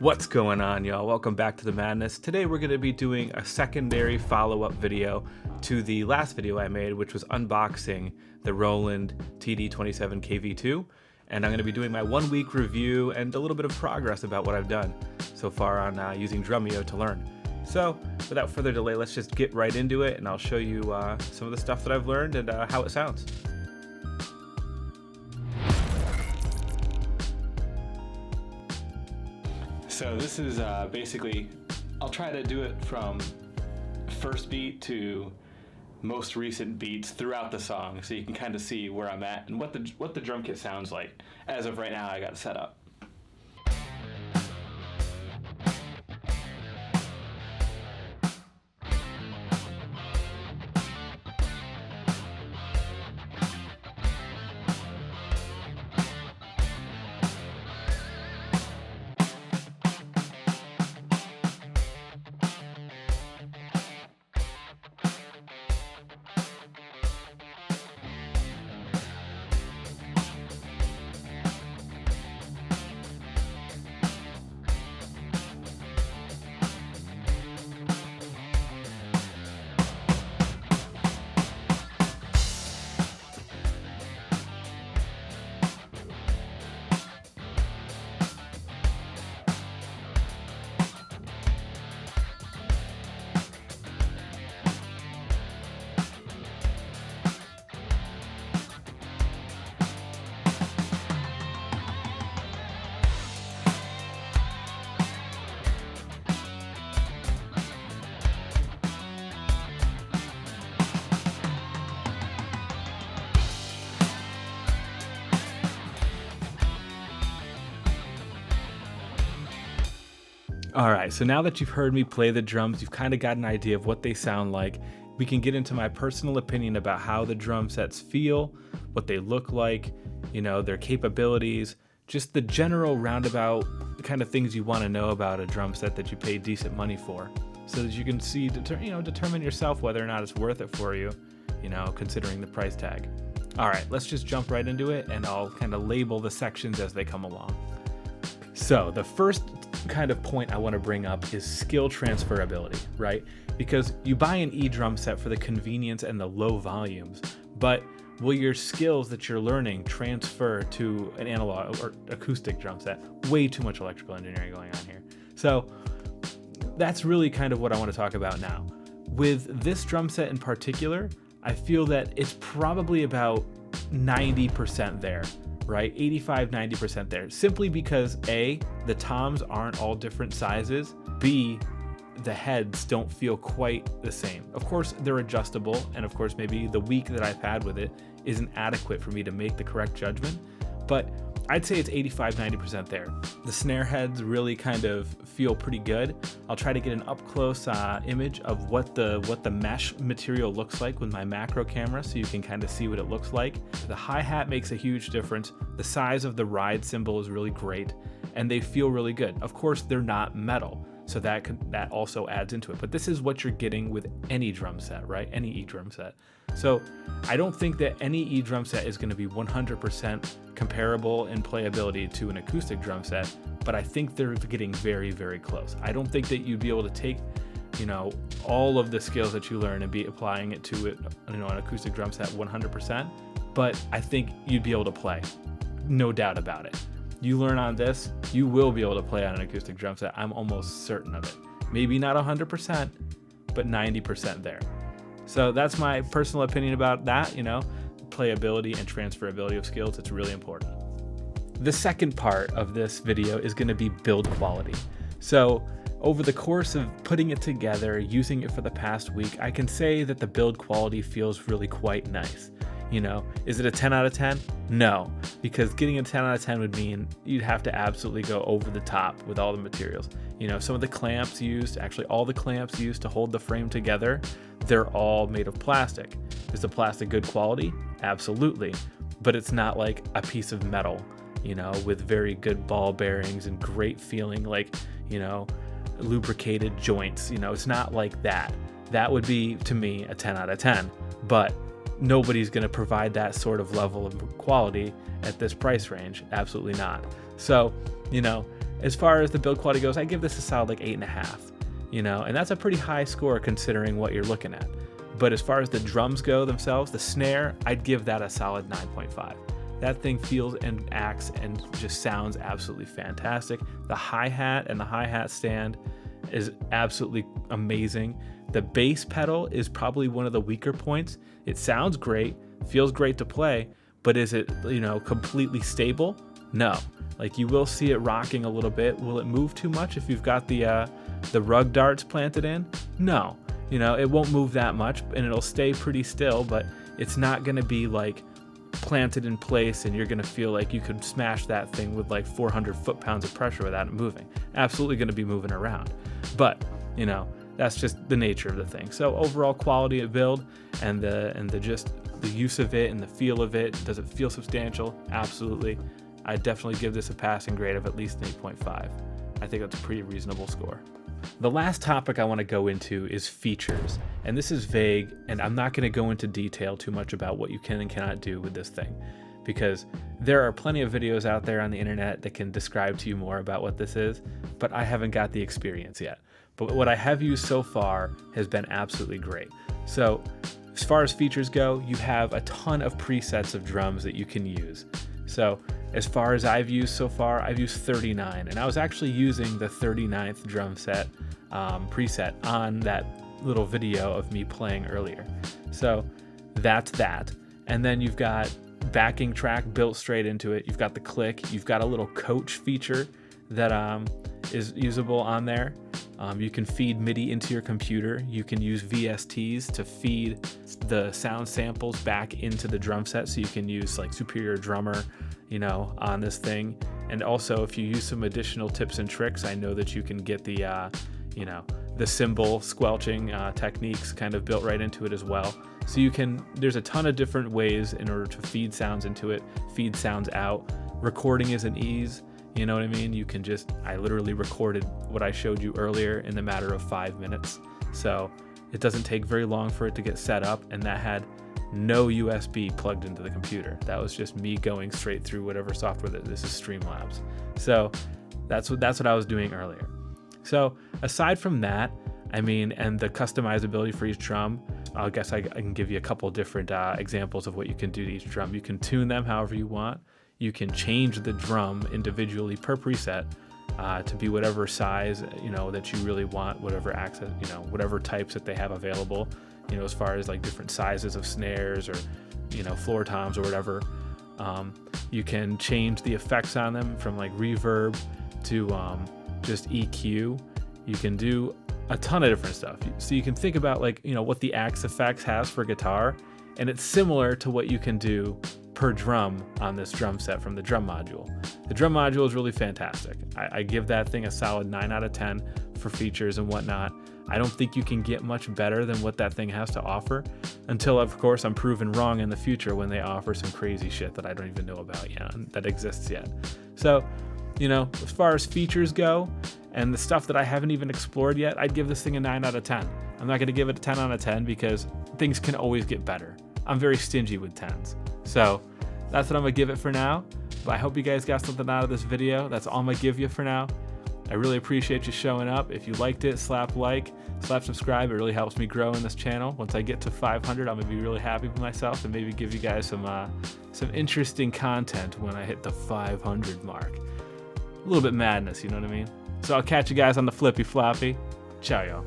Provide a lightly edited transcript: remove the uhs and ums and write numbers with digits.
What's going on, y'all? Welcome back to the madness. Today we're going to be doing a secondary follow-up video to the last video I made, which was unboxing the Roland TD27-KV2. And I'm going to be doing my 1 week review and a little bit of progress about what I've done so far on using Drumeo to learn. So without further delay, let's just get right into it and I'll show you some of the stuff that I've learned and how it sounds. So this is basically, I'll try to do it from first beat to most recent beats throughout the song, so you can kind of see where I'm at and what the drum kit sounds like. As of right now, I got it set up. Alright, so now that you've heard me play the drums, you've kind of got an idea of what they sound like. We can get into my personal opinion about how the drum sets feel, what they look like, you know, their capabilities, just the general roundabout kind of things you want to know about a drum set that you pay decent money for, so that you can see, determine yourself whether or not it's worth it for you, considering the price tag. Alright, let's just jump right into it and I'll kind of label the sections as they come along. So the first kind of point I want to bring up is skill transferability, right? Because you buy an E-drum set for the convenience and the low volumes, but will your skills that you're learning transfer to an analog or acoustic drum set? Way too much electrical engineering going on here. So that's really kind of what I want to talk about now. With this drum set in particular, I feel that it's probably about 90% there. Right? 85-90% there, simply because A, the toms aren't all different sizes, B, the heads don't feel quite the same. Of course, they're adjustable, and of course, maybe the week that I've had with it isn't adequate for me to make the correct judgment, but I'd say it's 85-90% there. The snare heads really kind of feel pretty good. I'll try to get an up-close image of what the mesh material looks like with my macro camera, so you can kind of see what it looks like. The hi-hat makes a huge difference. The size of the ride cymbal is really great, and they feel really good. Of course, they're not metal, so that also adds into it. But this is what you're getting with any drum set, right? Any E-drum set. So I don't think that any E-drum set is going to be 100% comparable in playability to an acoustic drum set, but I think they're getting very, very close. I don't think that you'd be able to take, all of the skills that you learn and be applying it to an acoustic drum set 100%, but I think you'd be able to play, no doubt about it. You learn on this, you will be able to play on an acoustic drum set. I'm almost certain of it. Maybe not 100%, but 90% there. So that's my personal opinion about that, playability and transferability of skills. It's really important. The second part of this video is going to be build quality. So over the course of putting it together, using it for the past week, I can say that the build quality feels really quite nice. Is it a 10 out of 10? No, because getting a 10 out of 10 would mean you'd have to absolutely go over the top with all the materials. Some of the clamps used, actually all the clamps used to hold the frame together, they're all made of plastic. Is the plastic good quality? Absolutely, but it's not like a piece of metal, with very good ball bearings and great feeling, like, lubricated joints. It's not like that. That would be, to me, a 10 out of 10, but nobody's going to provide that sort of level of quality at this price range. Absolutely not. So, as far as the build quality goes, I give this a solid like 8.5, you know, and that's a pretty high score considering what you're looking at. But as far as the drums go themselves, the snare, I'd give that a solid 9.5. That thing feels and acts and just sounds absolutely fantastic. The hi-hat and the hi-hat stand is absolutely amazing. The bass pedal is probably one of the weaker points. It sounds great, feels great to play, but is it, you know, completely stable? No. Like, you will see it rocking a little bit. Will it move too much if you've got the rug darts planted in? No. You know, it won't move that much, and it'll stay pretty still, but it's not gonna be like planted in place and you're gonna feel like you could smash that thing with like 400 foot-pounds of pressure without it moving. Absolutely gonna be moving around. But, you know, that's just the nature of the thing. So overall quality of build and the just the use of it and the feel of it, does it feel substantial? Absolutely. I definitely give this a passing grade of at least an 8.5. I think that's a pretty reasonable score. The last topic I want to go into is features, and this is vague, and I'm not going to go into detail too much about what you can and cannot do with this thing, because there are plenty of videos out there on the internet that can describe to you more about what this is, but I haven't got the experience yet. But what I have used so far has been absolutely great. So as far as features go, you have a ton of presets of drums that you can use. So as far as I've used so far, I've used 39, and I was actually using the 39th drum set preset on that little video of me playing earlier. So that's that. And then you've got backing track built straight into it. You've got the click. You've got a little coach feature that is usable on there. You can feed MIDI into your computer. You can use VSTs to feed the sound samples back into the drum set, so you can use like Superior Drummer, you know, on this thing. And also, if you use some additional tips and tricks, I know that you can get the, you know, the cymbal squelching techniques kind of built right into it as well. So you can, there's a ton of different ways in order to feed sounds into it, feed sounds out. Recording is an ease. You know what I mean? You can just, I literally recorded what I showed you earlier in the matter of 5 minutes. So it doesn't take very long for it to get set up, and that had no USB plugged into the computer. That was just me going straight through whatever software that this is, Streamlabs. So that's what I was doing earlier. So aside from that, I mean, and the customizability for each drum, I guess I can give you a couple different examples of what you can do to each drum. You can tune them however you want. You can change the drum individually per preset to be whatever size, you know, that you really want, whatever access, you know, whatever types that they have available, you know, as far as like different sizes of snares or, you know, floor toms or whatever. You can change the effects on them from like reverb to just EQ. You can do a ton of different stuff. So you can think about like, you know, what the Axe Effects has for guitar, and it's similar to what you can do per drum on this drum set from the drum module. The drum module is really fantastic. I give that thing a solid 9 out of 10 for features and whatnot. I don't think you can get much better than what that thing has to offer, until of course I'm proven wrong in the future when they offer some crazy shit that I don't even know about yet, that exists yet. So, you know, as far as features go and the stuff that I haven't even explored yet, I'd give this thing a 9 out of 10. I'm not gonna give it a 10 out of 10 because things can always get better. I'm very stingy with 10s. So that's what I'm gonna give it for now. But I hope you guys got something out of this video. That's all I'm gonna give you for now. I really appreciate you showing up. If you liked it, slap like, slap subscribe. It really helps me grow in this channel. Once I get to 500, I'm gonna be really happy with myself and maybe give you guys some interesting content when I hit the 500 mark. A little bit madness, you know what I mean? So I'll catch you guys on the flippy floppy. Ciao, y'all.